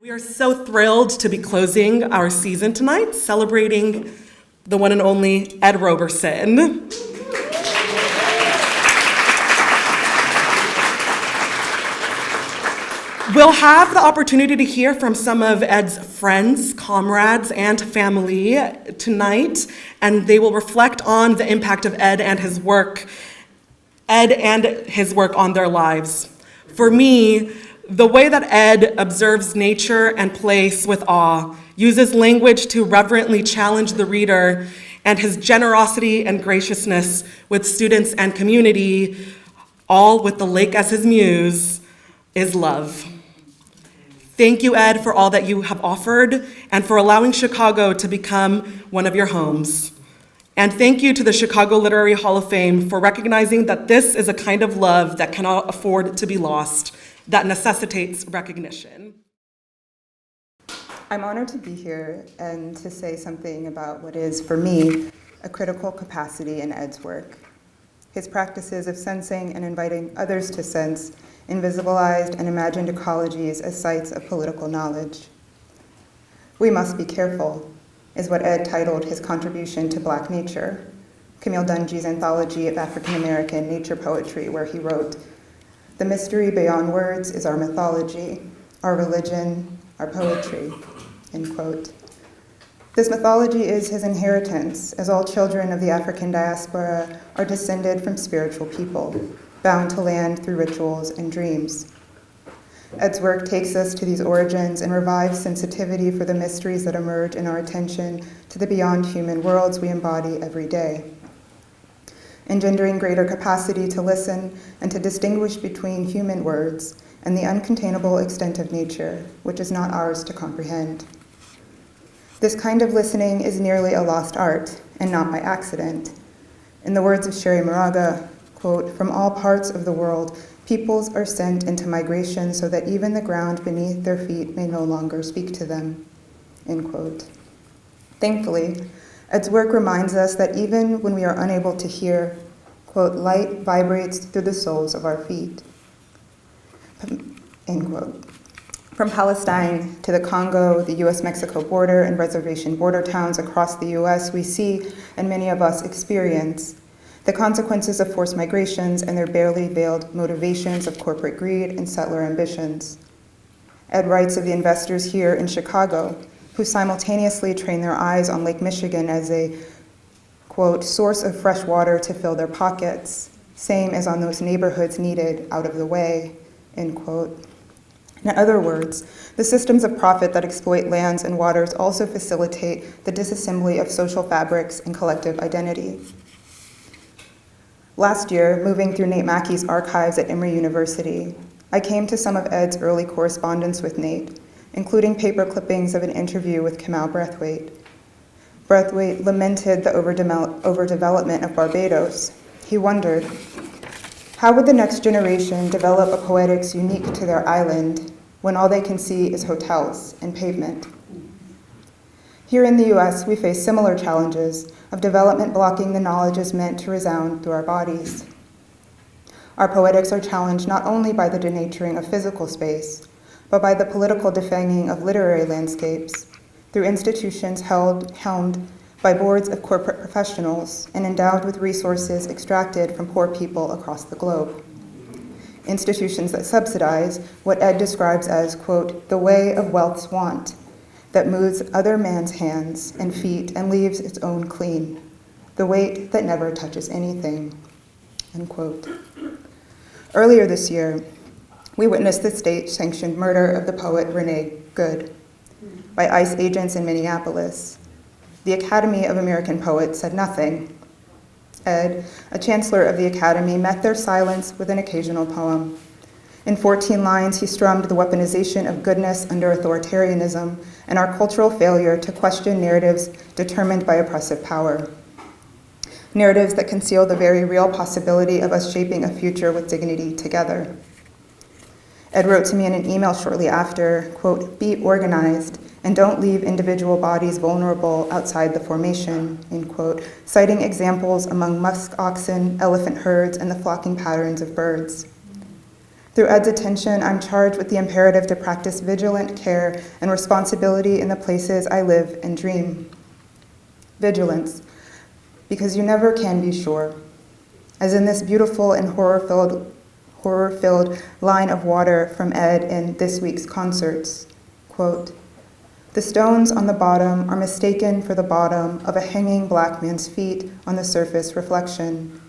We are so thrilled to be closing our season tonight, celebrating the one and only Ed Roberson. We'll have the opportunity to hear from some of Ed's friends, comrades, and family tonight, and they will reflect on the impact of Ed and his work on their lives. For me, the way that Ed observes nature and place with awe, uses language to reverently challenge the reader, and his generosity and graciousness with students and community, all with the lake as his muse, is love. Thank you, Ed, for all that you have offered and for allowing Chicago to become one of your homes. And thank you to the Chicago Literary Hall of Fame for recognizing that this is a kind of love that cannot afford to be lost, that necessitates recognition. I'm honored to be here and to say something about what is, for me, a critical capacity in Ed's work. His practices of sensing and inviting others to sense invisibilized and imagined ecologies as sites of political knowledge. We Must Be Careful is what Ed titled his contribution to Black nature, Camille Dungy's anthology of African American nature poetry, where he wrote, "The mystery beyond words is our mythology, our religion, our poetry," end quote. This mythology is his inheritance, as all children of the African diaspora are descended from spiritual people, bound to land through rituals and dreams. Ed's work takes us to these origins and revives sensitivity for the mysteries that emerge in our attention to the beyond human worlds we embody every day, engendering greater capacity to listen and to distinguish between human words and the uncontainable extent of nature, which is not ours to comprehend. This kind of listening is nearly a lost art, and not by accident. In the words of Sherry Moraga, quote, "From all parts of the world, peoples are sent into migration so that even the ground beneath their feet may no longer speak to them," end quote. Thankfully, Ed's work reminds us that even when we are unable to hear, quote, "light vibrates through the soles of our feet," end quote. From Palestine to the Congo, the US-Mexico border, and reservation border towns across the US, we see, and many of us experience, the consequences of forced migrations and their barely veiled motivations of corporate greed and settler ambitions. Ed writes of the investors here in Chicago who simultaneously train their eyes on Lake Michigan as a, quote, "source of fresh water to fill their pockets, same as on those neighborhoods needed out of the way," end quote. In other words, the systems of profit that exploit lands and waters also facilitate the disassembly of social fabrics and collective identity. Last year, moving through Nate Mackey's archives at Emory University, I came to some of Ed's early correspondence with Nate, including paper clippings of an interview with Kamau Brathwaite. Brathwaite lamented the overdevelopment of Barbados. He wondered, how would the next generation develop a poetics unique to their island when all they can see is hotels and pavement? Here in the US, we face similar challenges of development blocking the knowledges meant to resound through our bodies. Our poetics are challenged not only by the denaturing of physical space, but by the political defanging of literary landscapes through institutions helmed by boards of corporate professionals and endowed with resources extracted from poor people across the globe. Institutions that subsidize what Ed describes as, quote, "the way of wealth's want, that moves other man's hands and feet and leaves its own clean, the weight that never touches anything," end quote. Earlier this year, we witnessed the state-sanctioned murder of the poet Renee Good by ICE agents in Minneapolis. The Academy of American Poets said nothing. Ed, a chancellor of the Academy, met their silence with an occasional poem. In 14 lines, he strummed the weaponization of goodness under authoritarianism and our cultural failure to question narratives determined by oppressive power. Narratives that conceal the very real possibility of us shaping a future with dignity together. Ed wrote to me in an email shortly after, quote, "be organized and don't leave individual bodies vulnerable outside the formation," end quote, citing examples among musk oxen, elephant herds, and the flocking patterns of birds. Through Ed's attention, I'm charged with the imperative to practice vigilant care and responsibility in the places I live and dream. Vigilance, because you never can be sure. As in this beautiful and horror-filled line of water from Ed in this week's concerts, quote, "The stones on the bottom are mistaken for the bottom of a hanging black man's feet on the surface reflection,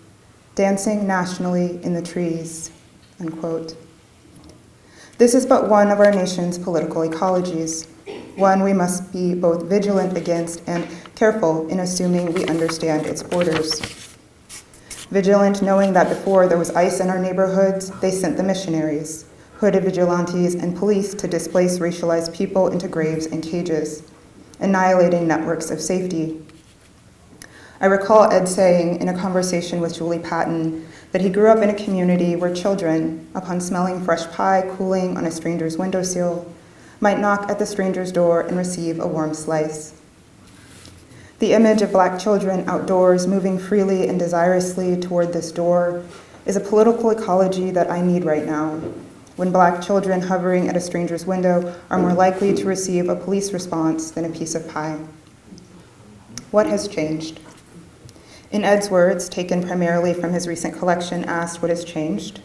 dancing nationally in the trees," unquote. This is but one of our nation's political ecologies, one we must be both vigilant against and careful in assuming we understand its borders. Vigilant knowing that before there was ICE in our neighborhoods, they sent the missionaries, hooded vigilantes, and police to displace racialized people into graves and cages, annihilating networks of safety. I recall Ed saying in a conversation with Julie Patton that he grew up in a community where children, upon smelling fresh pie cooling on a stranger's windowsill, might knock at the stranger's door and receive a warm slice. The image of Black children outdoors moving freely and desirously toward this door is a political ecology that I need right now, when Black children hovering at a stranger's window are more likely to receive a police response than a piece of pie. What has changed? In Ed's words, taken primarily from his recent collection, asked what has changed?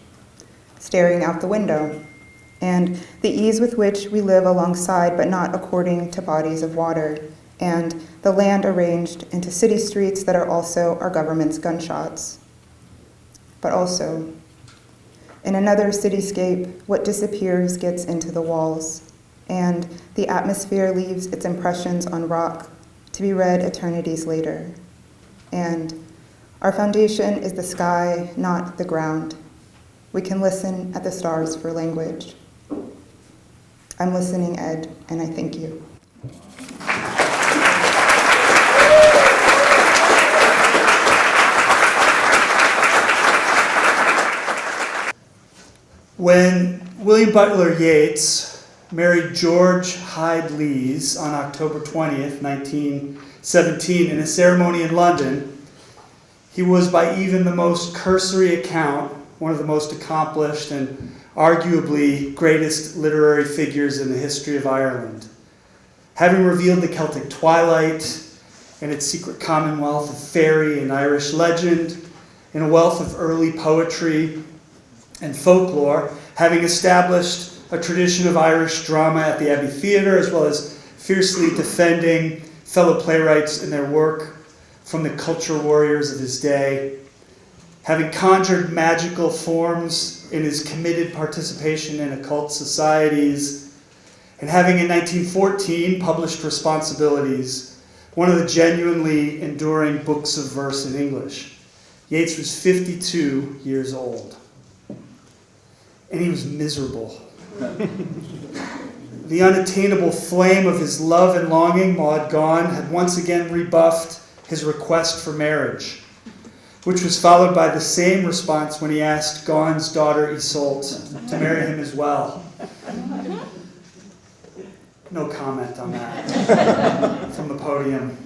Staring out the window, and the ease with which we live alongside but not according to bodies of water, and the land arranged into city streets that are also our government's gunshots. But also, in another cityscape, what disappears gets into the walls, and the atmosphere leaves its impressions on rock to be read eternities later. And our foundation is the sky, not the ground. We can listen at the stars for language. I'm listening, Ed, and I thank you. When William Butler Yeats married George Hyde Lees on October 20th, 1917, in a ceremony in London, he was, by even the most cursory account, one of the most accomplished and arguably greatest literary figures in the history of Ireland. Having revealed the Celtic twilight and its secret commonwealth of fairy and Irish legend, in a wealth of early poetry and folklore, having established a tradition of Irish drama at the Abbey Theatre, as well as fiercely defending fellow playwrights in their work from the culture warriors of his day, having conjured magical forms in his committed participation in occult societies, and having in 1914 published Responsibilities, one of the genuinely enduring books of verse in English. Yeats was 52 years old. And he was miserable. The unattainable flame of his love and longing, Maud Gonne, had once again rebuffed his request for marriage, which was followed by the same response when he asked Gonne's daughter Isolde to marry him as well. No comment on that from the podium.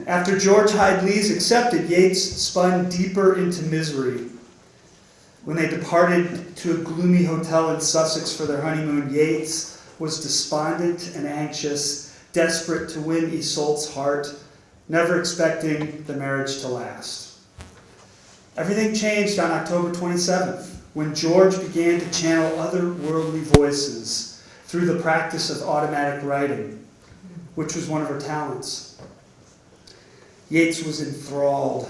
After George Hyde Lees accepted, Yeats spun deeper into misery. When they departed to a gloomy hotel in Sussex for their honeymoon, Yeats was despondent and anxious, desperate to win Isolde's heart, never expecting the marriage to last. Everything changed on October 27th, when George began to channel otherworldly voices through the practice of automatic writing, which was one of her talents. Yeats was enthralled.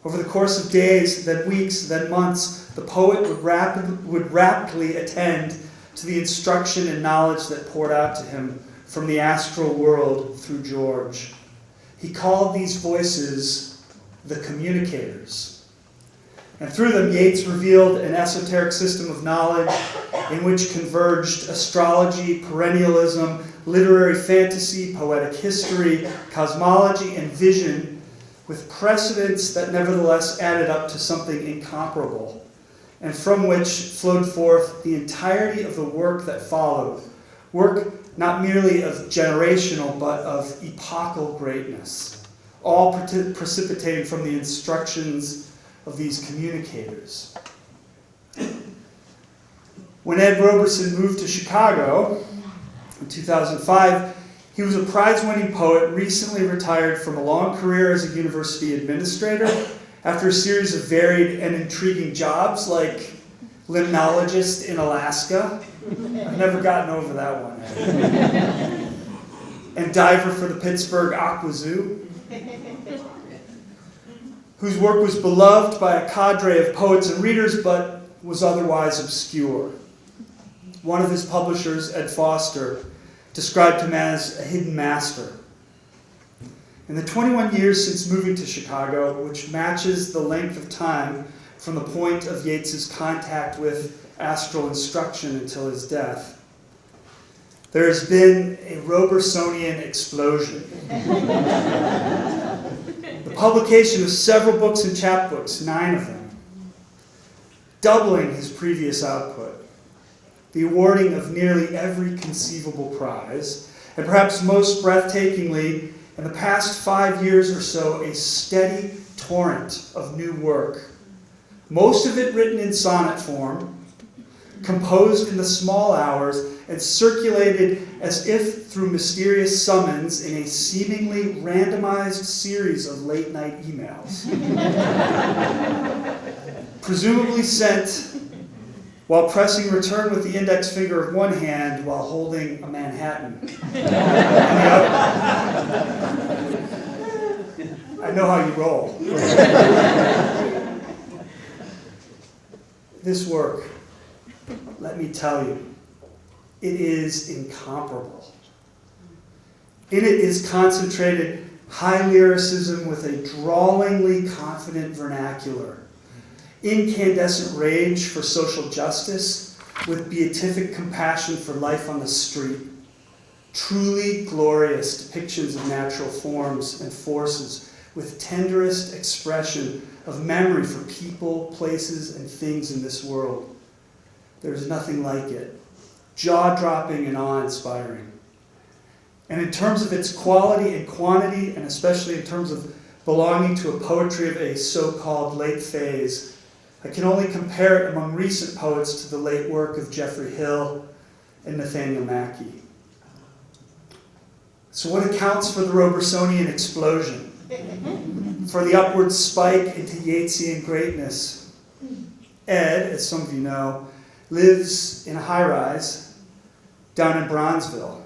Over the course of days, then weeks, then months, the poet would rapidly attend to the instruction and knowledge that poured out to him from the astral world through George. He called these voices the communicators. And through them, Yeats revealed an esoteric system of knowledge in which converged astrology, perennialism, literary fantasy, poetic history, cosmology, and vision, with precedents that nevertheless added up to something incomparable, and from which flowed forth the entirety of the work that followed, work not merely of generational but of epochal greatness, all precipitating from the instructions of these communicators. When Ed Roberson moved to Chicago in 2005, he was a prize-winning poet, recently retired from a long career as a university administrator after a series of varied and intriguing jobs like limnologist in Alaska. I've never gotten over that one. And diver for the Pittsburgh Aqua Zoo, whose work was beloved by a cadre of poets and readers, but was otherwise obscure. One of his publishers, Ed Foster, described him as a hidden master. In the 21 years since moving to Chicago, which matches the length of time from the point of Yeats's contact with astral instruction until his death, there has been a Robersonian explosion. The publication of several books and chapbooks, 9 of them, doubling his previous output, the awarding of nearly every conceivable prize, and perhaps most breathtakingly, in the past 5 years or so, a steady torrent of new work, most of it written in sonnet form, composed in the small hours, and circulated as if through mysterious summons in a seemingly randomized series of late-night emails. Presumably sent while pressing return with the index finger of one hand while holding a Manhattan in the other. I know how you roll. This work, let me tell you, it is incomparable. In it is concentrated high lyricism with a drawlingly confident vernacular, incandescent rage for social justice with beatific compassion for life on the street, truly glorious depictions of natural forms and forces with tenderest expression of memory for people, places, and things in this world. There is nothing like it. Jaw-dropping and awe-inspiring. And in terms of its quality and quantity, and especially in terms of belonging to a poetry of a so-called late phase, I can only compare it among recent poets to the late work of Geoffrey Hill and Nathaniel Mackey. So what accounts for the Robersonian explosion? For the upward spike into Yeatsian greatness? Ed, as some of you know, lives in a high-rise down in Bronzeville,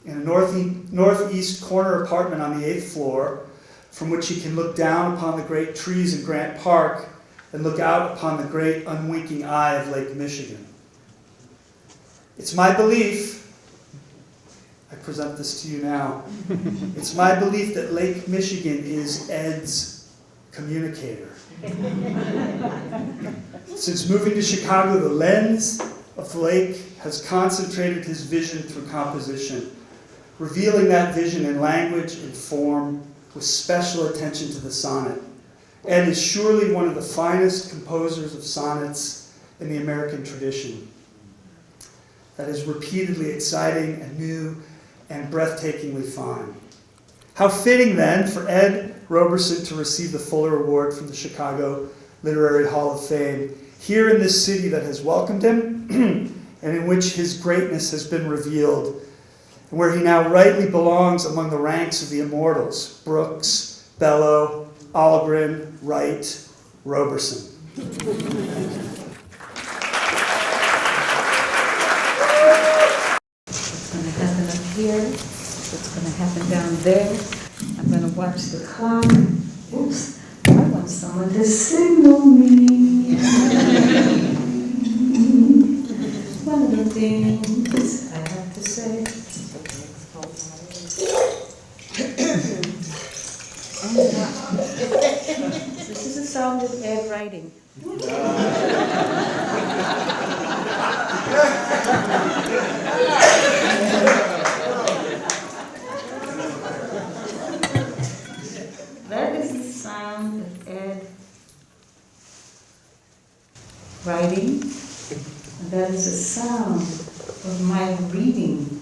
in a northeast corner apartment on the 8th floor, from which he can look down upon the great trees in Grant Park and look out upon the great unwinking eye of Lake Michigan. It's my belief, I present this to you now, it's my belief that Lake Michigan is Ed's communicator. Since moving to Chicago, the lens of the lake has concentrated his vision through composition, revealing that vision in language and form with special attention to the sonnet. Ed is surely one of the finest composers of sonnets in the American tradition. That is repeatedly exciting and new and breathtakingly fine. How fitting, then, for Ed Roberson to receive the Fuller Award from the Chicago Literary Hall of Fame, here in this city that has welcomed him and in which his greatness has been revealed, and where he now rightly belongs among the ranks of the immortals, Brooks, Bellow, Algren, Wright, Roberson. It's going to happen up here. It's going to happen down there. I'm going to watch the clock. Oops. I want someone to signal me. One of the things I have to say. This is a song with Ed writing. That is the sound of Ed writing, and that is the sound of my reading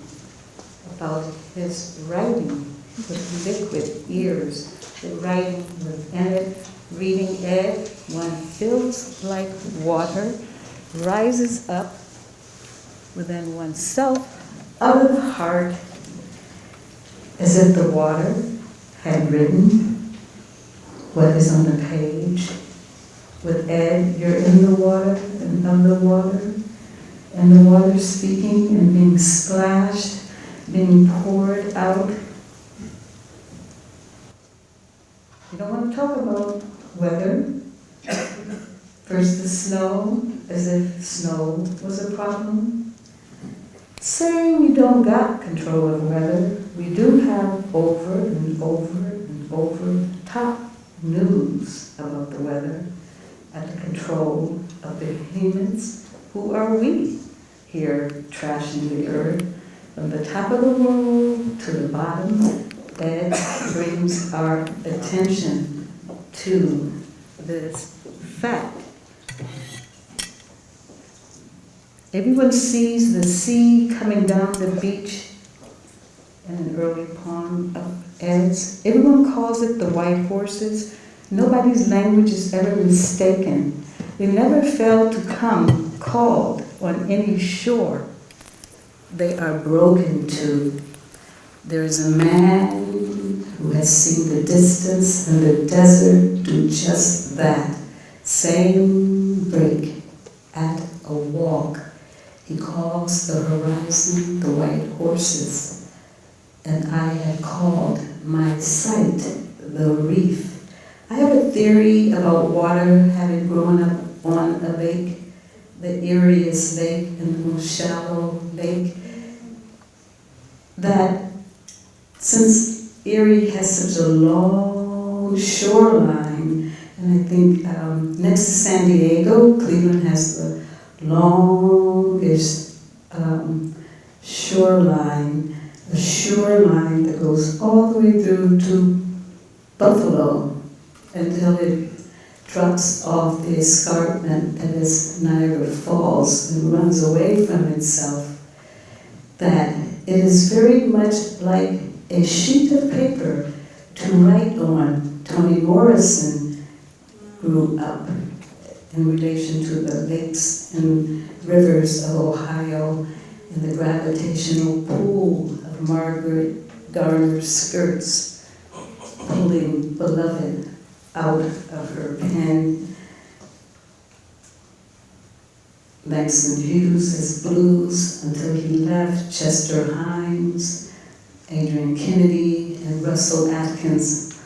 about his writing with liquid ears, the writing with Ed, reading Ed, one feels like water, rises up within oneself, out of the heart, as if the water had written what is on the page. With Ed, you're in the water and of the water, and the water speaking and being splashed, being poured out. You don't want to talk about weather. First the snow, as if snow was a problem. Saying you don't got control of weather, we do have over and over and over top news about the weather at the control of behemoths. Who are we here trashing the earth? From the top of the world to the bottom, Ed brings our attention to this fact. Everyone sees the sea coming down the beach in an early poem of Ed's. Everyone calls it the white horses. Nobody's language is ever mistaken. They never fail to come called on any shore. They are broken to. There is a man who has seen the distance and the desert do just that. Same break at a walk. He calls the horizon the white horses, and I have called my sight the reef. I have a theory about water, having grown up on a lake, the eeriest lake and the most shallow lake, that since Erie has such a long shoreline, and I think next to San Diego, Cleveland has the longest shoreline, a shoreline that goes all the way through to Buffalo until it drops off the escarpment that is Niagara Falls and runs away from itself, that it is very much like a sheet of paper to write on. Toni Morrison grew up in relation to the lakes and rivers of Ohio and the gravitational pull of Margaret Garner's skirts, pulling beloved out of her pen. Langston Hughes' blues until he left, Chester Himes, Adrian Kennedy, and Russell Atkins'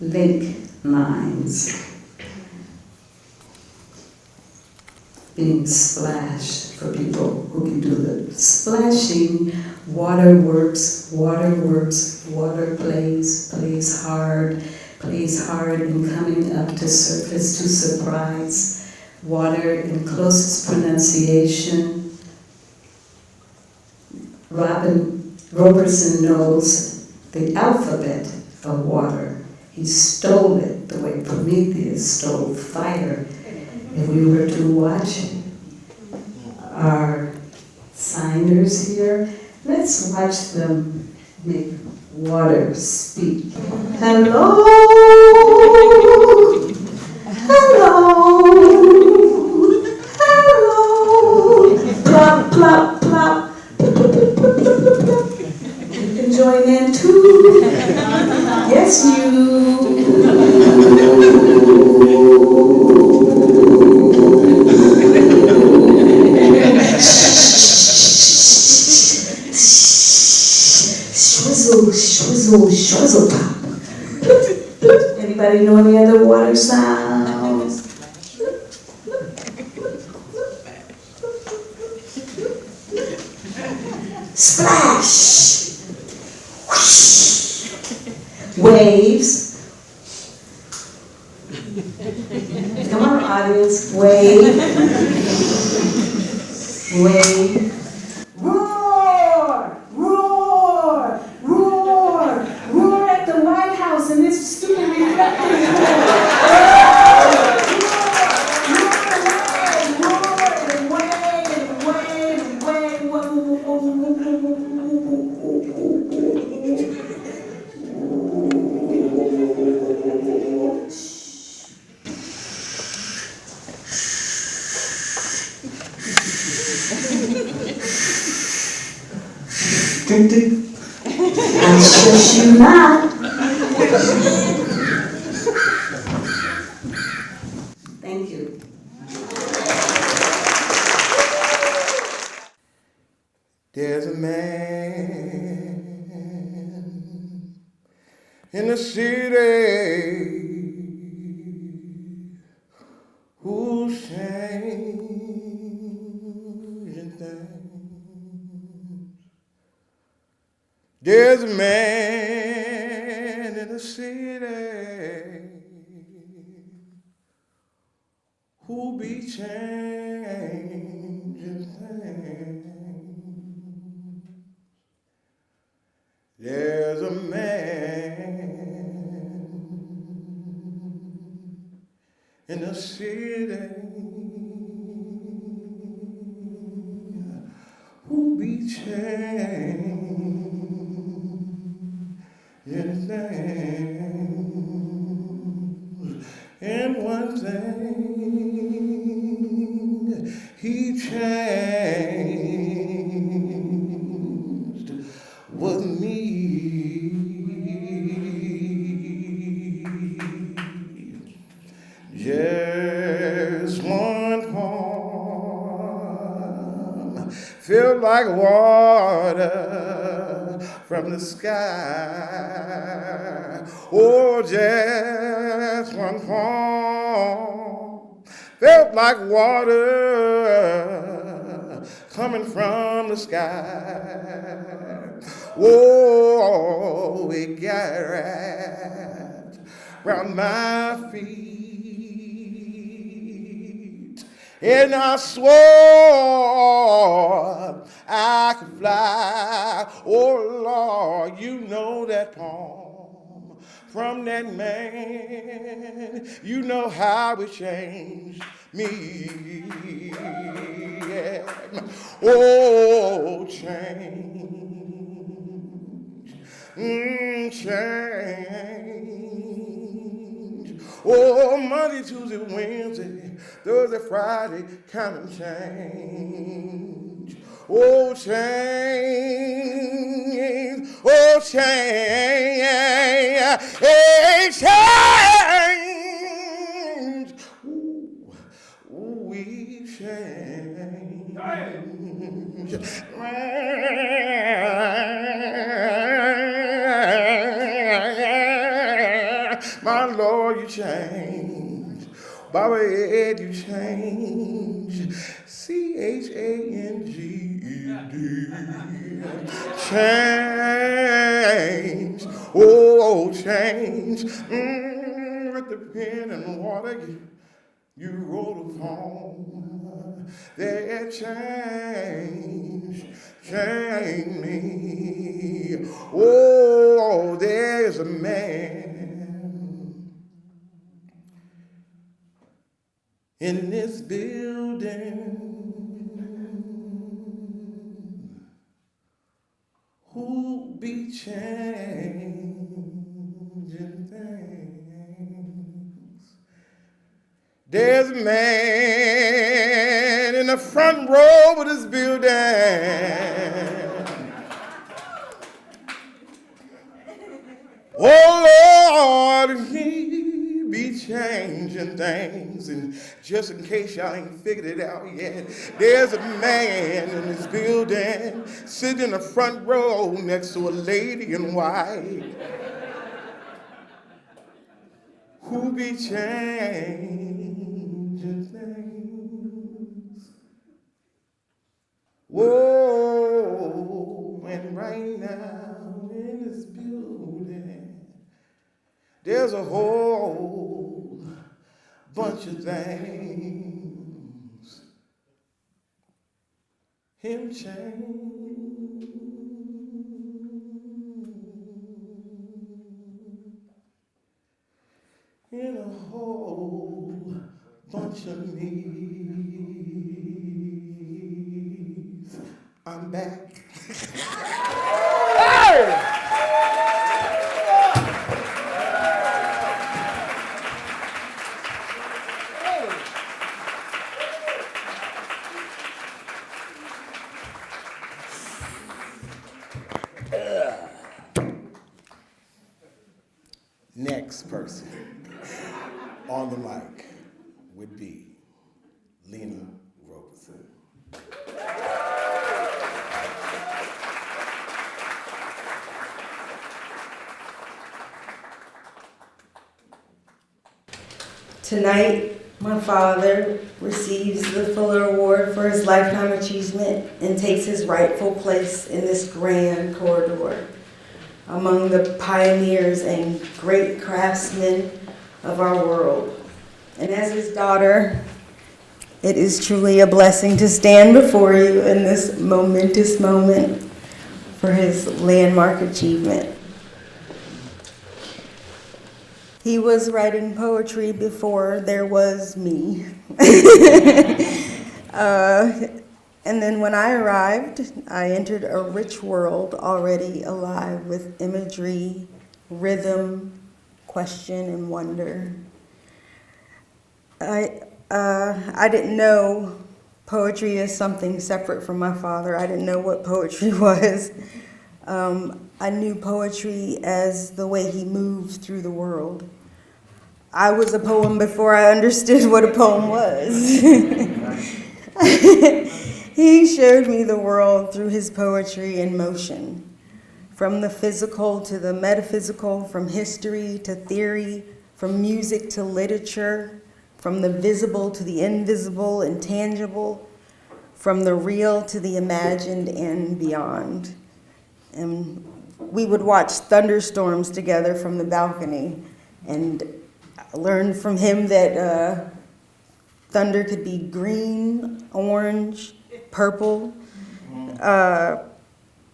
lake lines being splashed for people who can do the splashing. Water works, water plays hard in coming up to surface to surprise. Water in closest pronunciation. Roberson knows the alphabet of water. He stole it the way Prometheus stole fire. If we were to watch our signers here, let's watch them make water speak. Hello, hello, hello, plop, plop, plop. You can join in too. Yes, you. Shwizzle pop. Anybody know any other water sounds? Splash. Whoosh. Waves. Come on, audience. Wave. Wave. Roar at the White House and this stupid reflecting. Ding, ding. I shush you not. Thank you. There's a man in the city who's changing things. There's a man in the city who be changing things. There's a man in the city who be changing things. And one thing he changed was me. Just one poem felt like water from the sky. Oh, just one poem felt like water coming from the sky. Oh, it got wrapped around my feet. And I swore I could fly. Oh, Lord, you know that poem from that man. You know how it changed me. Yeah. Oh, change. Change. Oh, Monday, Tuesday, Wednesday, Thursday, Friday, kind of change. Oh, change. Oh, change. Hey, change. Ooh, we change. My Lord, you change. Baba Ed, you change. CHANGED. Change. Oh, change. With the pen and water, you wrote upon that change me. Oh, there's a man in this building who be changing things. There's a man in the front row of this building. Oh, Lord, he be changing things. And just in case y'all ain't figured it out yet, there's a man in this building sitting in the front row next to a lady in white who be changing things. Whoa, and right now in this building, there's a whole bunch of things him change. In a whole bunch of me's. I'm back. Hey! next person on the mic would be Lena Roberson. Tonight, my father receives the Fuller Award for his lifetime achievement and takes his rightful place in this grand corridor among the pioneers and great craftsmen of our world. And as his daughter, it is truly a blessing to stand before you in this momentous moment for his landmark achievement. He was writing poetry before there was me. And then when I arrived, I entered a rich world already alive with imagery, rhythm, question, and wonder. I didn't know poetry as something separate from my father. I didn't know what poetry was. I knew poetry as the way he moved through the world. I was a poem before I understood what a poem was. He showed me the world through his poetry in motion, from the physical to the metaphysical, from history to theory, from music to literature, from the visible to the invisible and tangible, from the real to the imagined and beyond. And we would watch thunderstorms together from the balcony, and I learned from him that thunder could be green, orange, purple.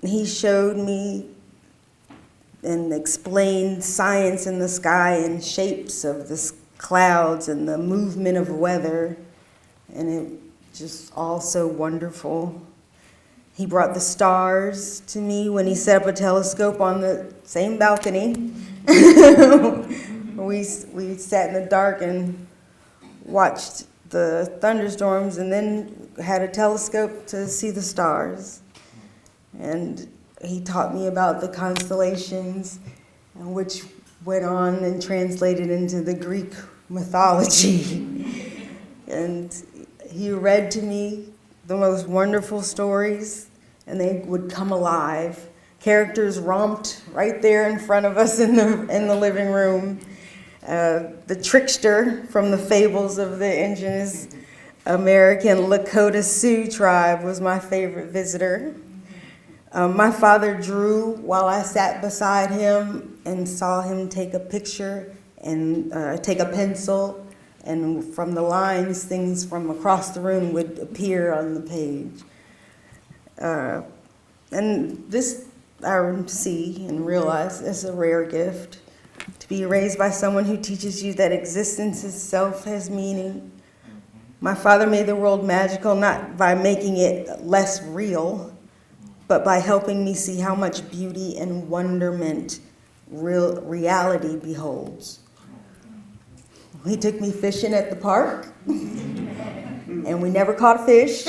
He showed me and explained science in the sky and shapes of the clouds and the movement of weather, and it just all so wonderful. He brought the stars to me when he set up a telescope on the same balcony. We sat in the dark and watched the thunderstorms and then had a telescope to see the stars. And he taught me about the constellations, which went on and translated into the Greek mythology. And he read to me the most wonderful stories, and they would come alive. Characters romped right there in front of us in the living room. The trickster from the fables of the indigenous American Lakota Sioux tribe was my favorite visitor. My father drew while I sat beside him and saw him take a picture and take a pencil, and from the lines, things from across the room would appear on the page. And this I see and realize is a rare gift, to be raised by someone who teaches you that existence itself has meaning. My father made the world magical not by making it less real, but by helping me see how much beauty and wonderment reality beholds. He took me fishing at the park, and we never caught a fish.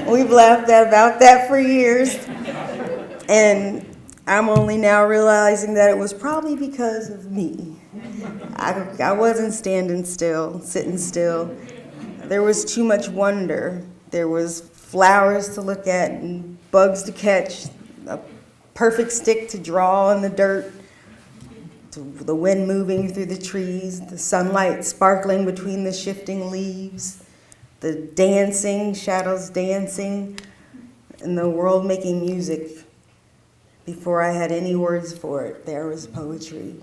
We've laughed about that for years. And I'm only now realizing that it was probably because of me. I wasn't standing still, sitting still. There was too much wonder. There was flowers to look at and bugs to catch, a perfect stick to draw in the dirt, to the wind moving through the trees, the sunlight sparkling between the shifting leaves, the dancing, shadows dancing, and the world making music. Before I had any words for it, there was poetry.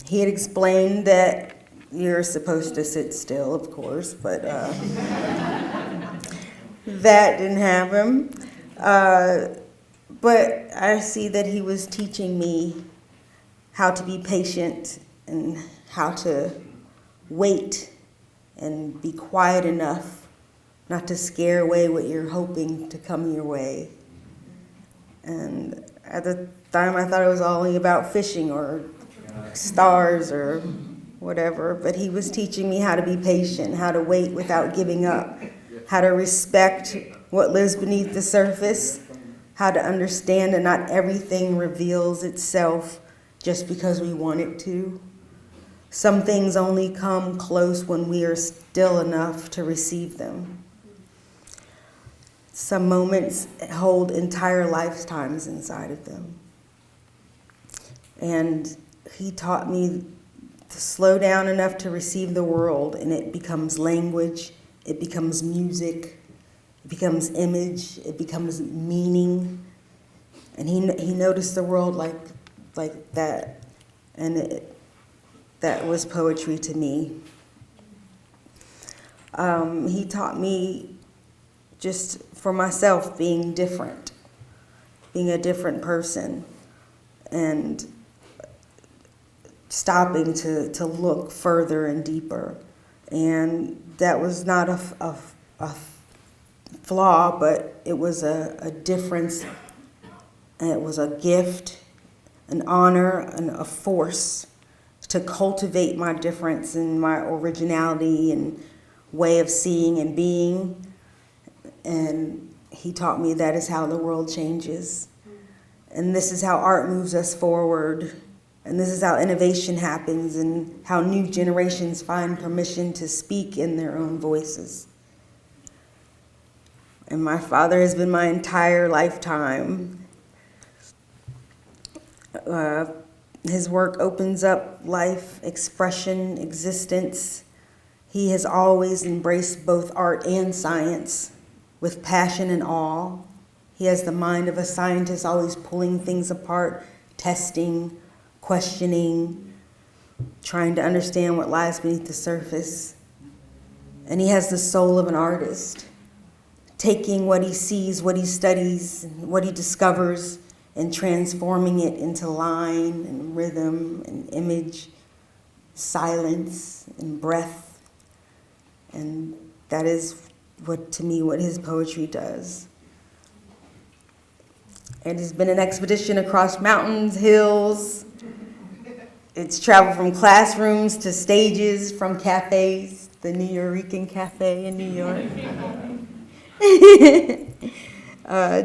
He had explained that you're supposed to sit still, of course, but that didn't happen. But I see that he was teaching me how to be patient and how to wait and be quiet enough not to scare away what you're hoping to come your way. And at the time I thought it was only about fishing or stars or whatever, but he was teaching me how to be patient, how to wait without giving up, how to respect what lives beneath the surface, how to understand that not everything reveals itself just because we want it to. Some things only come close when we are still enough to receive them. Some moments hold entire lifetimes inside of them. And he taught me to slow down enough to receive the world, and it becomes language, it becomes music, it becomes image, it becomes meaning. And he noticed the world like that, and that was poetry to me. He taught me just for myself being different, being a different person, and stopping to look further and deeper. And that was not a flaw, but it was a difference, and it was a gift, an honor, and a force to cultivate my difference and my originality and way of seeing and being. And he taught me that is how the world changes. And this is how art moves us forward. And this is how innovation happens and how new generations find permission to speak in their own voices. And my father has been my entire lifetime. His work opens up life, expression, existence. He has always embraced both art and science with passion and awe. He has the mind of a scientist, always pulling things apart, testing, questioning, trying to understand what lies beneath the surface. And he has the soul of an artist, taking what he sees, what he studies, what he discovers, and transforming it into line and rhythm and image, silence and breath. And that is to me what his poetry does. It has been an expedition across mountains, hills. It's traveled from classrooms to stages, from cafes, the New Yorican Cafe in New York,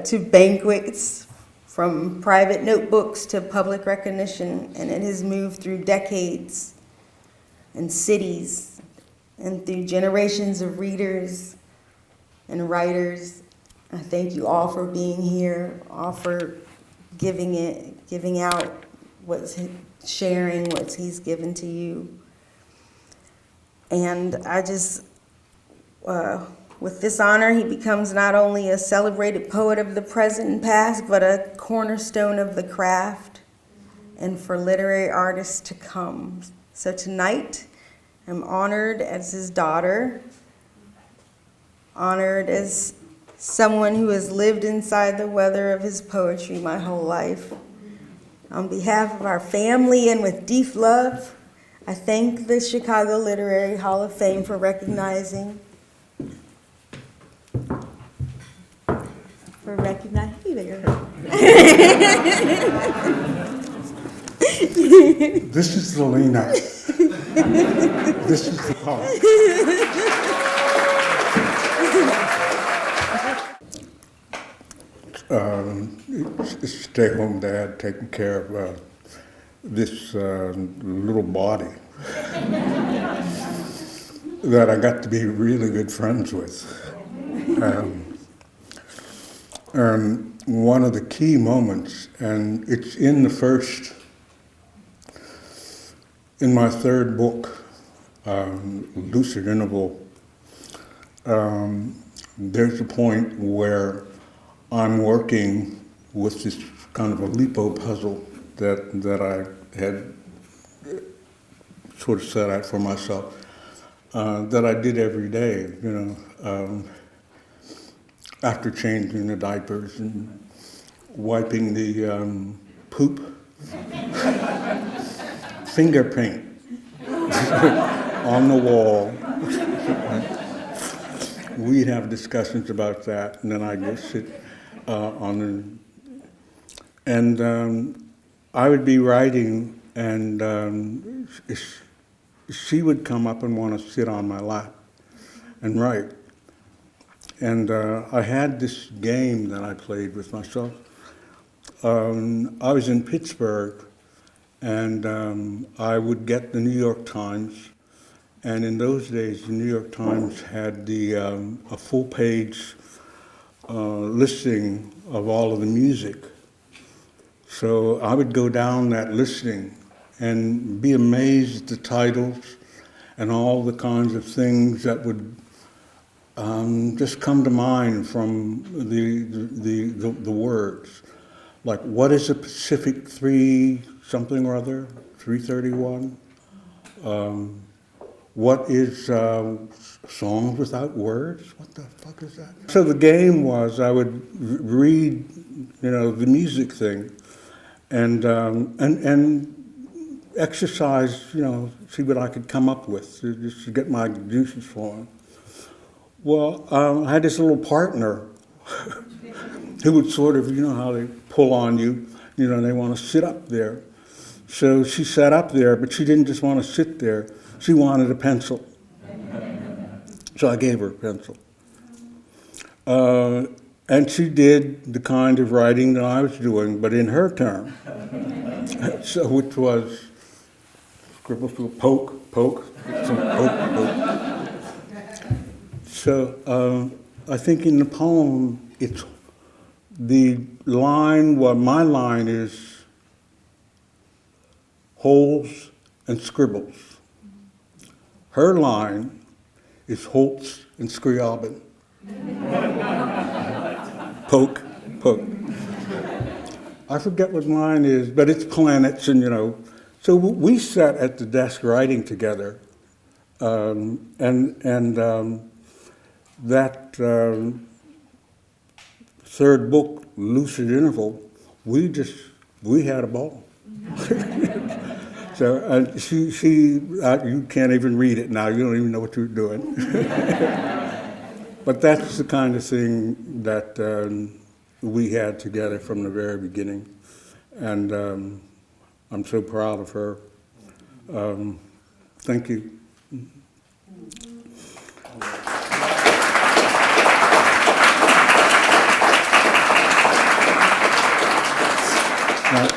to banquets, from private notebooks to public recognition. And it has moved through decades and cities and through generations of readers and writers. I thank you all for being here, all for giving out sharing what he's given to you. And I just, with this honor, he becomes not only a celebrated poet of the present and past, but a cornerstone of the craft and for literary artists to come. So tonight, I'm honored as his daughter, honored as someone who has lived inside the weather of his poetry my whole life. On behalf of our family and with deep love, I thank the Chicago Literary Hall of Fame for recognizing. Hey there. This is the Lena. This is the Paul. Stay home dad taking care of this little body that I got to be really good friends with. And one of the key moments, and it's in my third book, Lucid Interval, there's a point where I'm working with this kind of a Lipo puzzle that I had sort of set out for myself, that I did every day, after changing the diapers and wiping the poop, finger paint on the wall. We'd have discussions about that, and then I'd go sit and I would be writing, and she would come up and want to sit on my lap and write. And I had this game that I played with myself. I was in Pittsburgh, and I would get the New York Times, and in those days the New York Times had a full-page listing of all of the music. So I would go down that listing and be amazed at the titles and all the kinds of things that would just come to mind from the words. Like, what is a Pacific 3 something or other, 331? What is songs without words? What the fuck is that? So the game was I would read, the music thing, and exercise, see what I could come up with, just to get my juices flowing. Well, I had this little partner who would sort of, how they pull on you, they want to sit up there. So she sat up there, but she didn't just want to sit there. She wanted a pencil. So I gave her a pencil. And she did the kind of writing that I was doing, but in her term. So which was scribble, poke, poke, poke. So I think in the poem, it's the line, my line is holes and scribbles. Her line is Holtz and Scriabin. Poke, poke. I forget what mine is, but it's planets and, So we sat at the desk writing together, that third book, Lucid Interval, we had a ball. So you can't even read it now. You don't even know what you're doing. But that's the kind of thing that we had together from the very beginning. And I'm so proud of her. Thank you.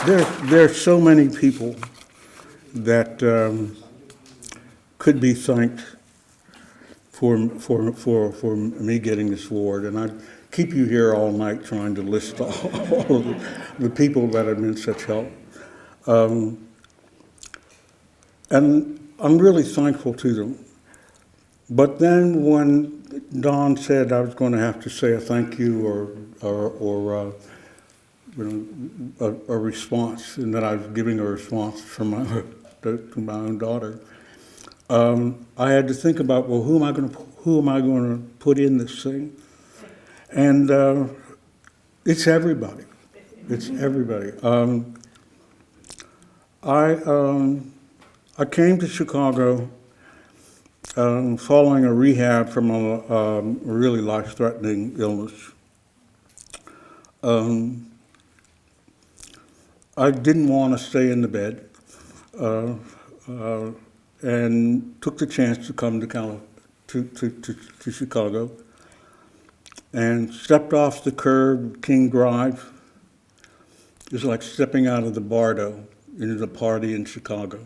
There are so many people that could be thanked for me getting this award, and I'd keep you here all night trying to list all of the people that have been such help. And I'm really thankful to them. But then when Don said I was going to have to say a thank you or a response, and that I was giving a response to my own daughter, I had to think about, well, who am I going to put in this thing? And it's everybody. It's everybody. I came to Chicago following a rehab from a really life-threatening illness. I didn't want to stay in the bed, and took the chance to come to Chicago, and stepped off the curb, King Drive. It was like stepping out of the Bardo into the party in Chicago,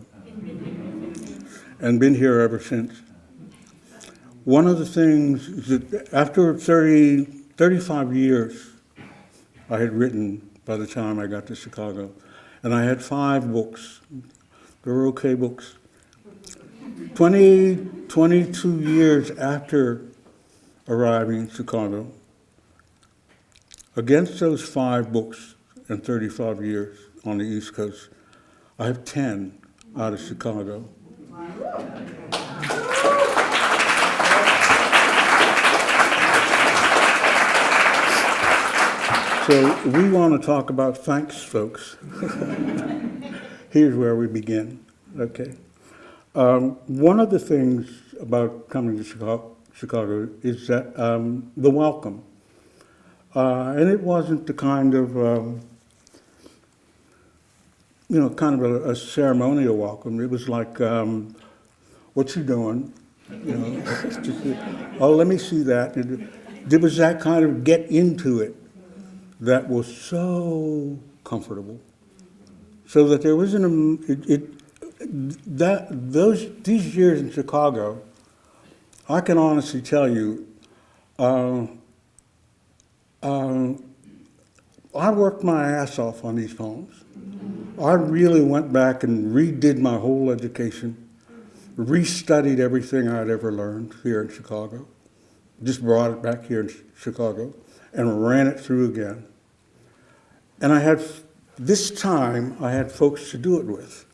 and been here ever since. One of the things is that after 35 years I had written by the time I got to Chicago, and I had 5 books. They were okay books. 22 years after arriving in Chicago, against those 5 books and 35 years on the East Coast, I have 10 out of Chicago. So we want to talk about thanks, folks. Here's where we begin, okay? One of the things about coming to Chicago is that the welcome. And it wasn't the kind of, kind of a ceremonial welcome. It was like, what you doing? Oh, let me see that. There was that kind of get into it that was so comfortable, So that there wasn't these years in Chicago, I can honestly tell you, I worked my ass off on these poems. I really went back and redid my whole education, restudied everything I'd ever learned here in Chicago, just brought it back here in Chicago, and ran it through again. And this time, I had folks to do it with.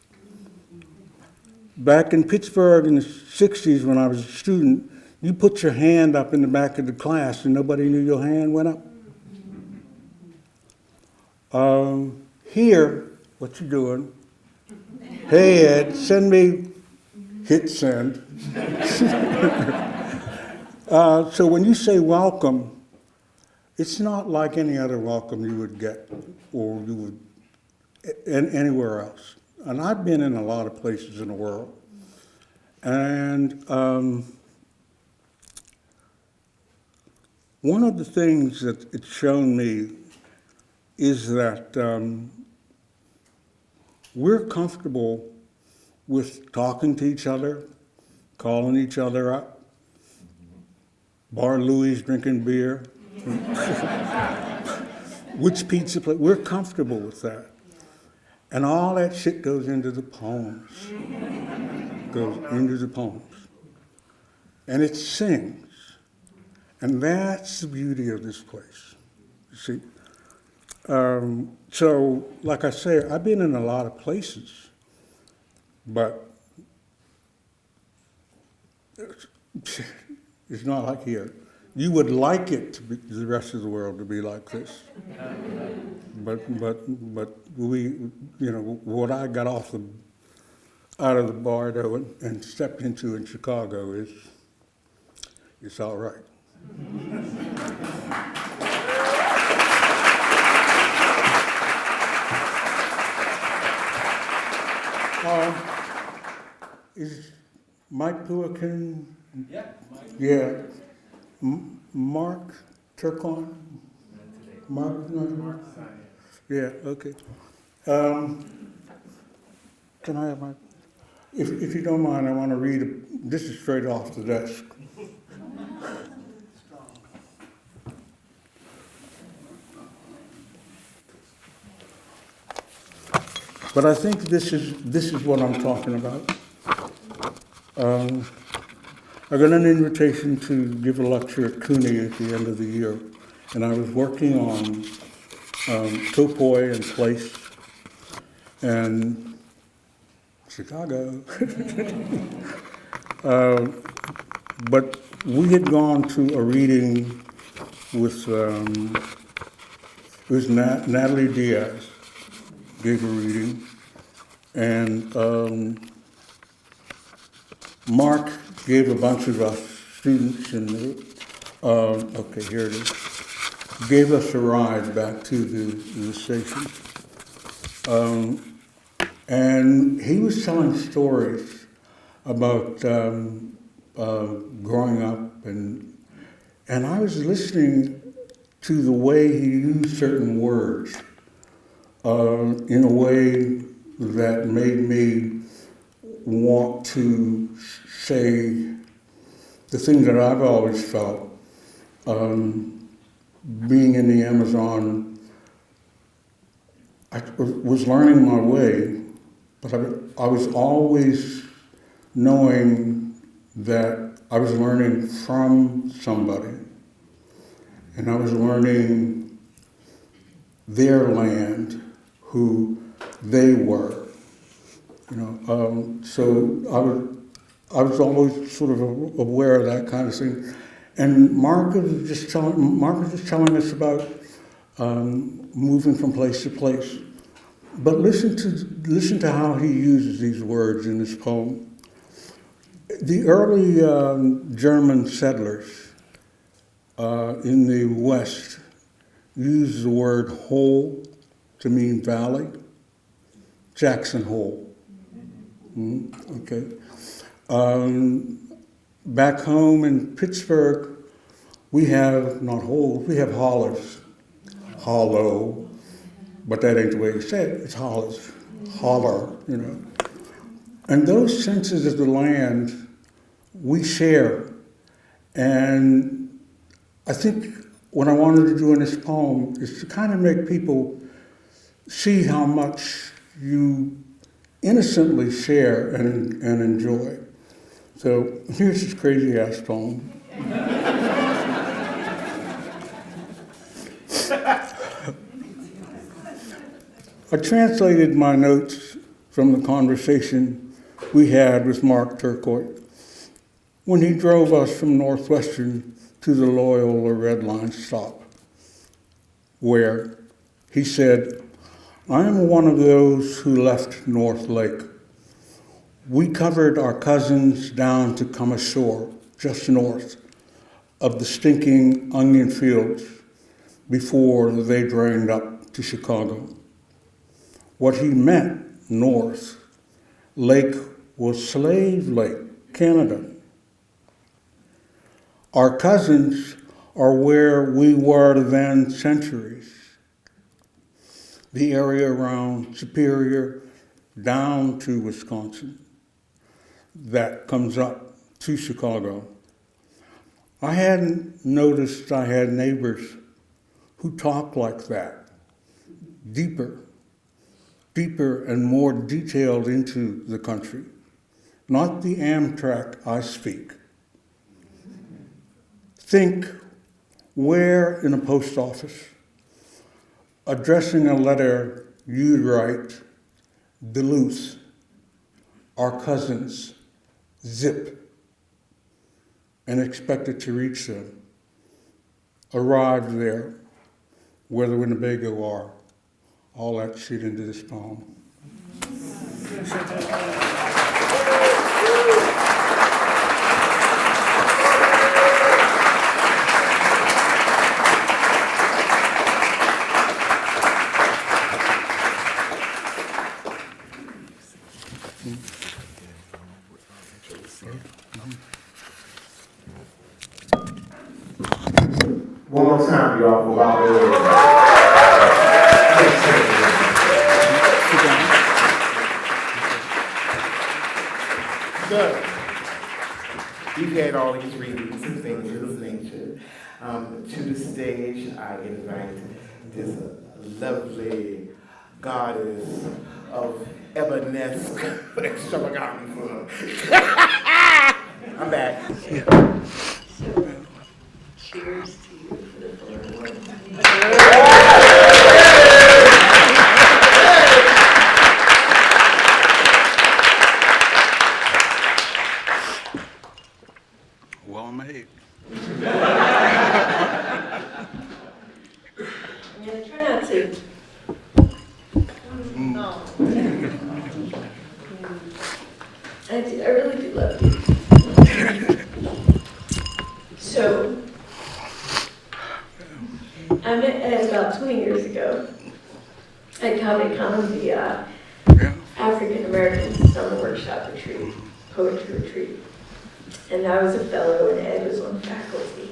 Back in Pittsburgh in the 60s when I was a student, you put your hand up in the back of the class and nobody knew your hand went up. Here, what you doing? Hey Ed, hit send. So when you say welcome, it's not like any other welcome you would get or you would anywhere else. And I've been in a lot of places in the world. And one of the things that it's shown me is that we're comfortable with talking to each other, calling each other up, Bar Louie's drinking beer, which pizza place, we're comfortable with that. And all that shit goes into the poems, And it sings. And that's the beauty of this place, you see. So, like I say, I've been in a lot of places, but it's not like here. You would like it to be, the rest of the world to be like this, but we, what I got out of the bar though and stepped into in Chicago it's all right. Is Mike Puakin? Yeah, Mike. Yeah. Mark Turcon? Mark? Yeah, okay. Can I have my... If you don't mind, I want to read, this is straight off the desk. But I think this is what I'm talking about. I got an invitation to give a lecture at CUNY at the end of the year, and I was working on topoi and place and Chicago. But we had gone to a reading with it was Natalie Diaz gave a reading, and Mark gave a bunch of us students and okay, here it is. Gave us a ride back to the station, and he was telling stories about growing up, and I was listening to the way he used certain words in a way that made me want to say the thing that I've always felt. Being in the Amazon, I was learning my way, but I was always knowing that I was learning from somebody, and I was learning their land, who they were, so I was always sort of aware of that kind of thing. And Mark was just telling us about moving from place to place. But listen to how he uses these words in this poem. The early German settlers in the West used the word hole to mean valley. Jackson Hole. Okay. Back home in Pittsburgh, we have not holes, we have hollers. Hollow, but that ain't the way you say it, it's hollers. holler, you know. And those senses of the land we share. And I think what I wanted to do in this poem is to kind of make people see how much you innocently share and enjoy. So here's this crazy ass poem. I translated my notes from the conversation we had with Mark Turcotte when he drove us from Northwestern to the Loyola Red Line stop, where he said, "I am one of those who left North Lake. We covered our cousins down to come ashore, just north of the stinking onion fields before they drained up to Chicago." What he meant, north, lake was Slave Lake, Canada. Our cousins are where we were then centuries. The area around Superior down to Wisconsin that comes up to Chicago. I hadn't noticed I had neighbors who talked like that, deeper and more detailed into the country, not the Amtrak I speak. Think where in a post office, addressing a letter you'd write, Duluth, our cousins, zip, and expected to reach them. Arrived there, where the Winnebago are. All that shit into this poem. One more time, y'all, for about So, we've had all these readings and things of this nature. To the stage, I invite this lovely goddess of Evanesque extravaganza. I'm back. Cheers to you for the Lord. Well made. I'm going to try not to. No. I really do love you. So, I met Ed about 20 years ago at Comedy Con, the African American Summer Workshop Retreat, Poetry Retreat. And I was a fellow and Ed was on faculty.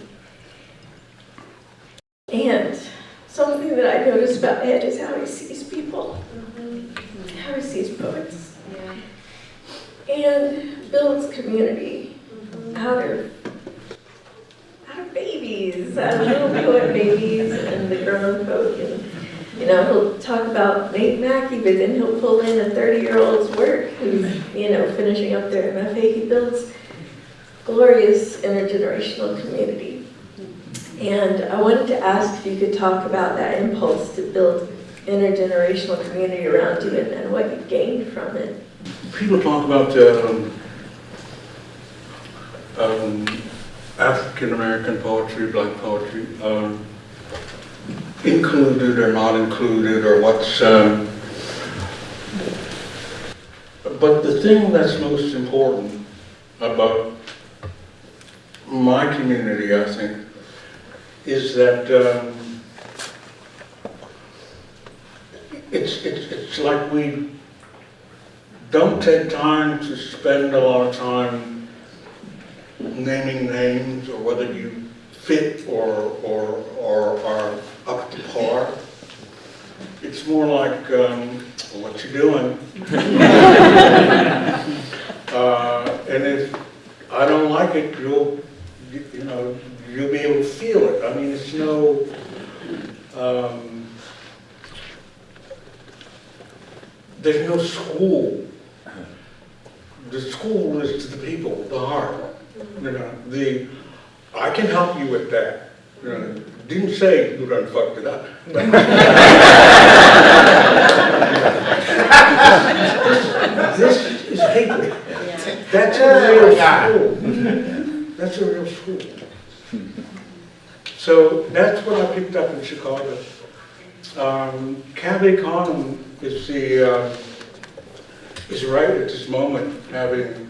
And something that I noticed about Ed is how he sees people, how he sees poets, and builds community out of babies, out of little poet babies and the grown folk. And you know, he'll talk about Nate Mackey, but then he'll pull in a 30-year-old's work who's, you know, finishing up their MFA. He builds glorious intergenerational community. And I wanted to ask if you could talk about that impulse to build intergenerational community around you and what you gained from it. People talk about African American poetry, black poetry, included or not included, or what's. But the thing that's most important about my community, I think, is that it's like we don't take time to spend a lot of time naming names or whether you fit or are up to par. It's more like what you're doing feel it. I mean, it's no, there's no school. The school is to the people, the heart. You know, I can help you with that. You know, didn't say you done fucked it up. This is people. That's a real school. That's a real school. So that's what I picked up in Chicago. Cavity Conham is right at this moment having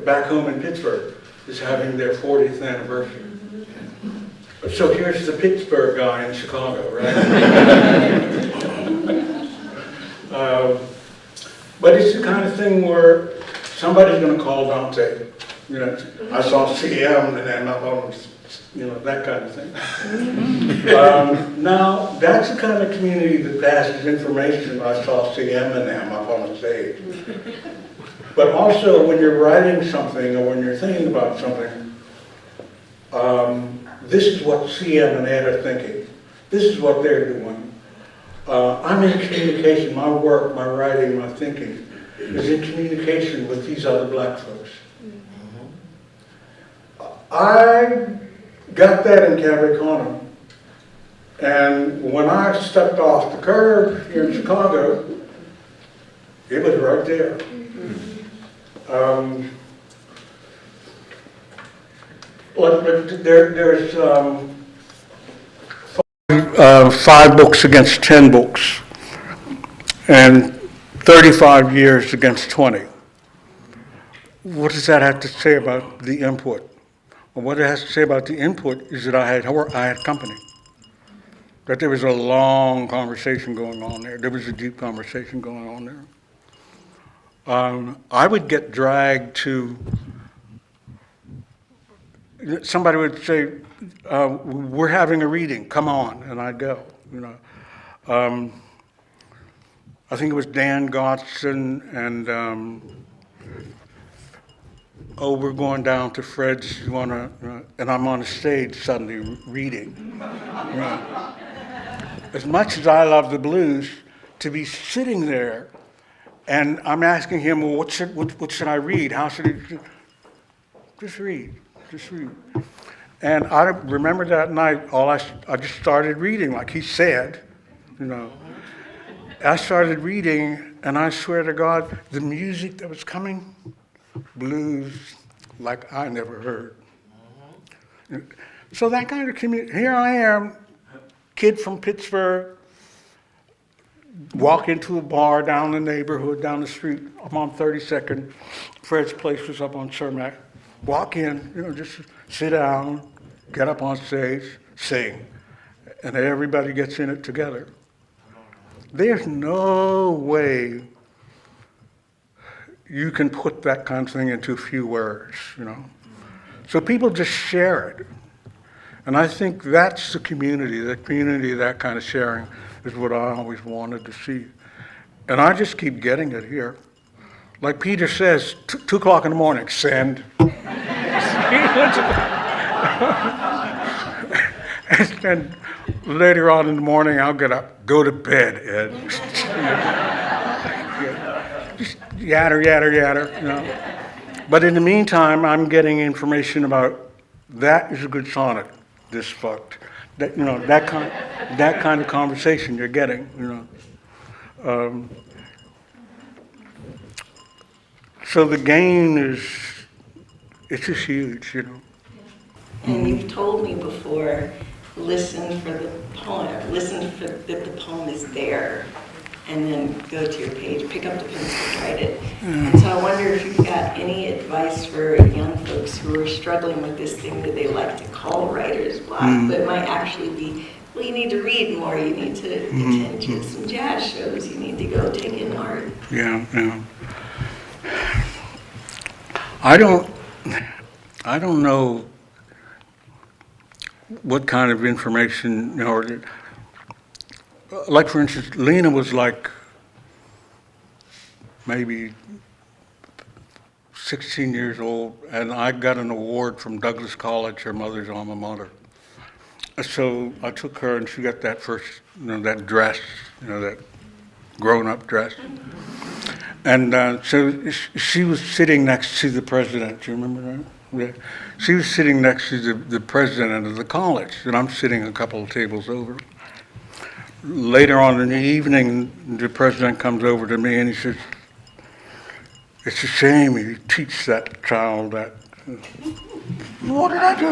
back home in Pittsburgh is having their 40th anniversary. So here's the Pittsburgh guy in Chicago, right? But it's the kind of thing where somebody's going to call Dante. You know, I saw CM and then you know, that kind of thing. Now, that's the kind of community that passes information. I saw CM and them up on the stage. But also, when you're writing something or when you're thinking about something, this is what CM and Ed are thinking. This is what they're doing. I'm in communication. My work, my writing, my thinking is in communication with these other black folks. I got that in Cavity Conham. And when I stepped off the curb here in Chicago, it was right there. There's 5 books against 10 books, and 35 years against 20. What does that have to say about the input? Well, what it has to say about the input is that I had company. That there was a long conversation going on there. There was a deep conversation going on there. I would get dragged to, somebody would say, we're having a reading, come on, and I'd go, you know. I think it was Dan Gotson and, we're going down to Fred's, you wanna, and I'm on the stage suddenly reading. You know. As much as I love the blues, to be sitting there, and I'm asking him, well, what should I read? How should I, just read. And I remember that night, I just started reading, like he said, you know. I started reading, and I swear to God, the music that was coming, blues like I never heard. So that kind of community, here I am, kid from Pittsburgh, walk into a bar down the neighborhood, down the street. I'm on 32nd. Fred's place was up on Cermak. Walk in, you know, just sit down, get up on stage, sing. And everybody gets in it together. There's no way you can put that kind of thing into a few words, you know. So people just share it. And I think that's the community, that kind of sharing is what I always wanted to see. And I just keep getting it here. Like Peter says, 2 o'clock in the morning, send. And later on in the morning, I'll get up, go to bed, Ed. Just yatter, you know. But in the meantime, I'm getting information about that is a good sonnet, this fucked. That, you know, that kind of conversation you're getting, you know. So the gain it's just huge, you know. And you've told me before, listen for the poem, listen for that the poem is there, and then go to your page, pick up the pencil, write it. And so I wonder if you've got any advice for young folks who are struggling with this thing that they like to call writer's block, but might actually be, well, you need to read more, you need to attend to some jazz shows, you need to go take in art. Yeah. I don't know what kind of information, you know, like for instance, Lena was like maybe 16 years old, and I got an award from Douglas College, her mother's alma mater. So I took her, and she got that first, that dress, that grown-up dress. And so she was sitting next to the president. Do you remember that? Yeah. She was sitting next to the president of the college, and I'm sitting a couple of tables over. Later on in the evening, the president comes over to me and he says, "It's a shame you teach that child that." What did I do?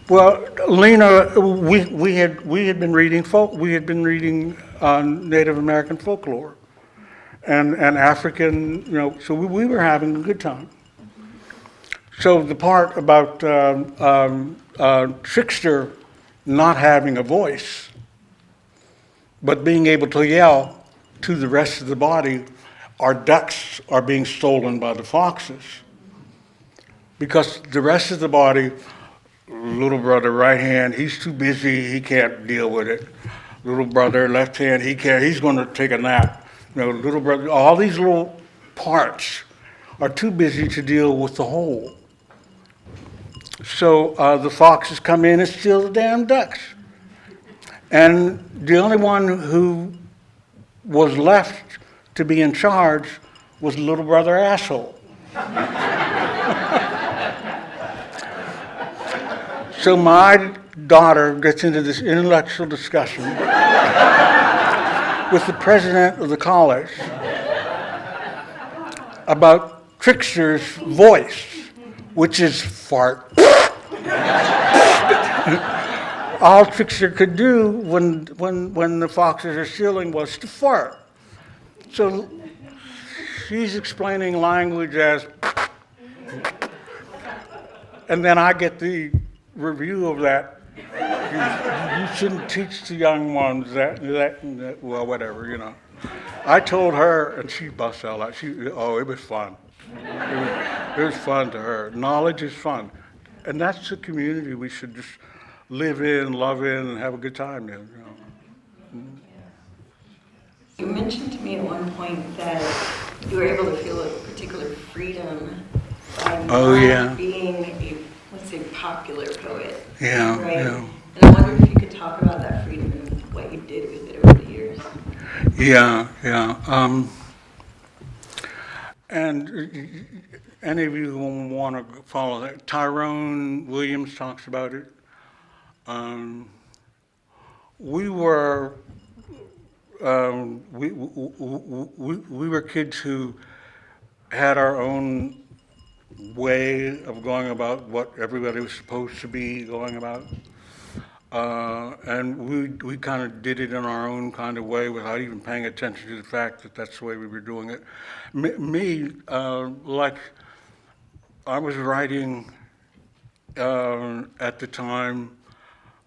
Well, Lena, we had been reading Native American folklore and African, so we were having a good time. So the part about Trickster not having a voice, but being able to yell to the rest of the body, our ducks are being stolen by the foxes. Because the rest of the body, little brother right hand, he's too busy, he can't deal with it. Little brother left hand, he can't, he's going to take a nap. Little brother, all these little parts are too busy to deal with the whole. So the foxes come in and steal the damn ducks. And the only one who was left to be in charge was little brother asshole. So my daughter gets into this intellectual discussion with the president of the college about Trickster's voice, which is fart. All Trickster could do when the foxes are stealing was to fart. So she's explaining language as, and then I get the review of that. You shouldn't teach the young ones that, well, whatever, I told her, and she bust out like, it was fun. It was fun to her. Knowledge is fun. And that's the community we should just live in, love in, and have a good time in. You mentioned to me at one point that you were able to feel a particular freedom by not being a, let's say, popular poet. Yeah, right? yeah. And I wonder if you could talk about that freedom and what you did with it over the years. Yeah. And any of you who want to follow that, Tyrone Williams talks about it. We were kids who had our own way of going about what everybody was supposed to be going about. And we kind of did it in our own kind of way without even paying attention to the fact that that's the way we were doing it. Like I was writing at the time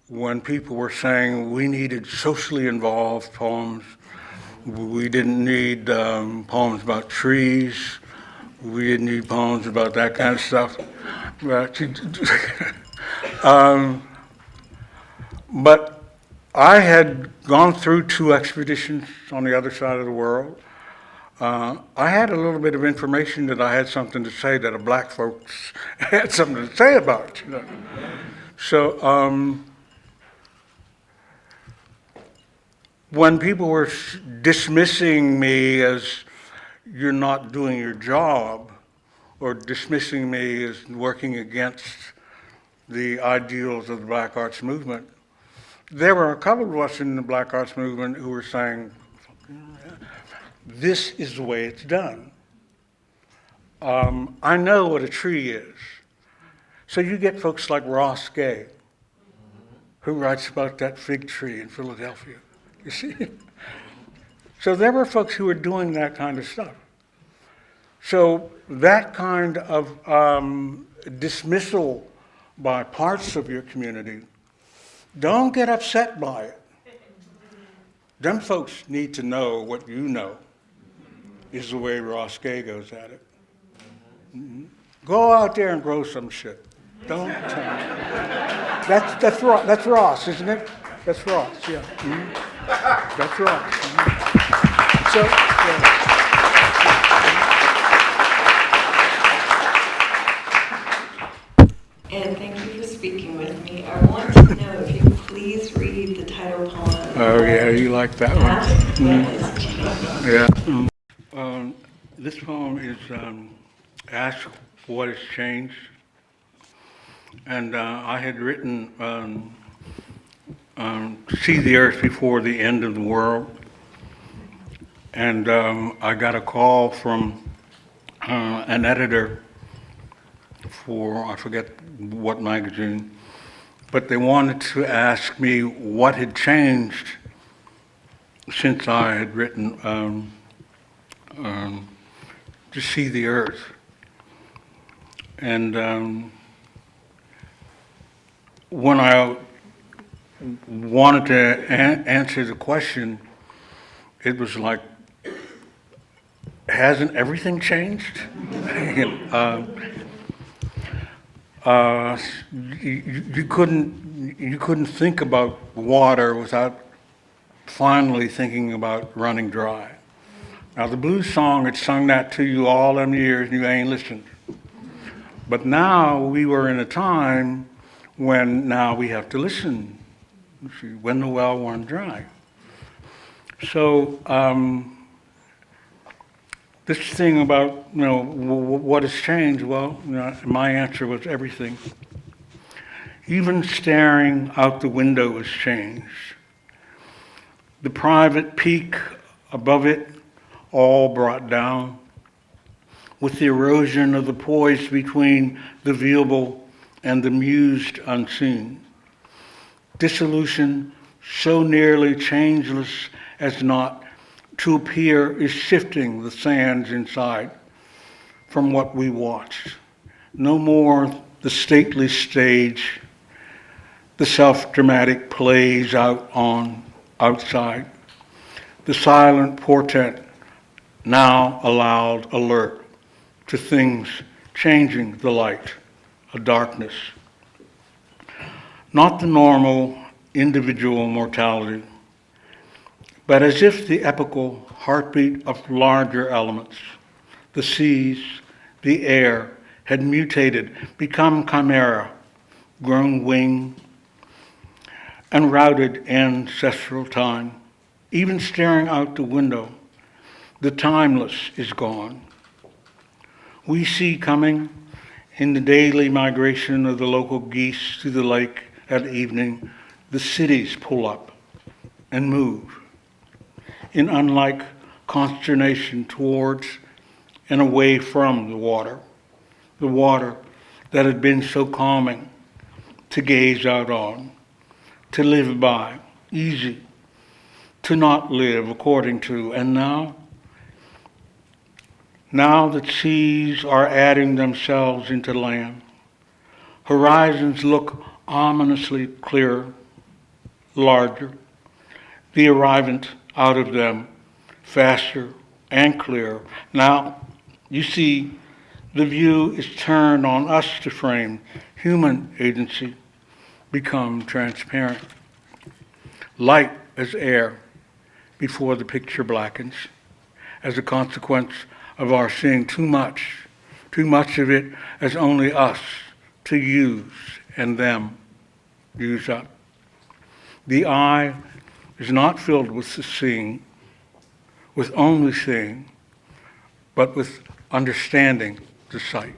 when people were saying we needed socially involved poems. We didn't need poems about trees. We didn't need poems about that kind of stuff. But I had gone through 2 expeditions on the other side of the world. I had a little bit of information that I had something to say that the black folks had something to say about. So when people were dismissing me as you're not doing your job, or dismissing me as working against the ideals of the Black Arts Movement, there were a couple of us in the Black Arts Movement who were saying, this is the way it's done. I know what a tree is. So you get folks like Ross Gay, who writes about that fig tree in Philadelphia. You see? So there were folks who were doing that kind of stuff. So that kind of dismissal by parts of your community, don't get upset by it. Them folks need to know what you know is the way Ross Gay goes at it. Mm-hmm. Go out there and grow some shit. Don't. That's Ross, isn't it? That's Ross, yeah. Mm-hmm. That's Ross. Mm-hmm. So. Yeah. And thank you for speaking with me. I want to know if you could please read the title poem. Oh, yeah, you like that one? Ask What Has Changed. Yeah. This poem is Ask What Has Changed. And I had written See the Earth Before the End of the World. And I got a call from an editor for, I forget what magazine, but they wanted to ask me what had changed since I had written To See the Earth. And when I wanted to answer the question, it was like, hasn't everything changed? You couldn't think about water without finally thinking about running dry. Now the blues song had sung that to you all them years and you ain't listened. But now we were in a time when now we have to listen. When the well runs dry. So this thing about, what has changed? Well, my answer was everything. Even staring out the window has changed. The private peak above it, all brought down, with the erosion of the poise between the viewable and the mused unseen. Dissolution, so nearly changeless as not to appear, is shifting the sands inside from what we watched. No more the stately stage, the self-dramatic plays out on outside. The silent portent now allowed alert to things changing the light, a darkness. Not the normal individual mortality, but as if the epical heartbeat of larger elements, the seas, the air, had mutated, become chimera, grown wing, and routed ancestral time. Even staring out the window, the timeless is gone. We see coming in the daily migration of the local geese to the lake at evening, the cities pull up and move in unlike consternation towards and away from the water that had been so calming to gaze out on, to live by, easy, to not live according to. And now that seas are adding themselves into land, horizons look ominously clearer, larger, the arrivant out of them faster and clearer. Now, you see, the view is turned on us to frame human agency, become transparent, light as air before the picture blackens, as a consequence of our seeing too much of it as only us to use and them use up. The eye is not filled with the seeing, with only seeing, but with understanding the sight.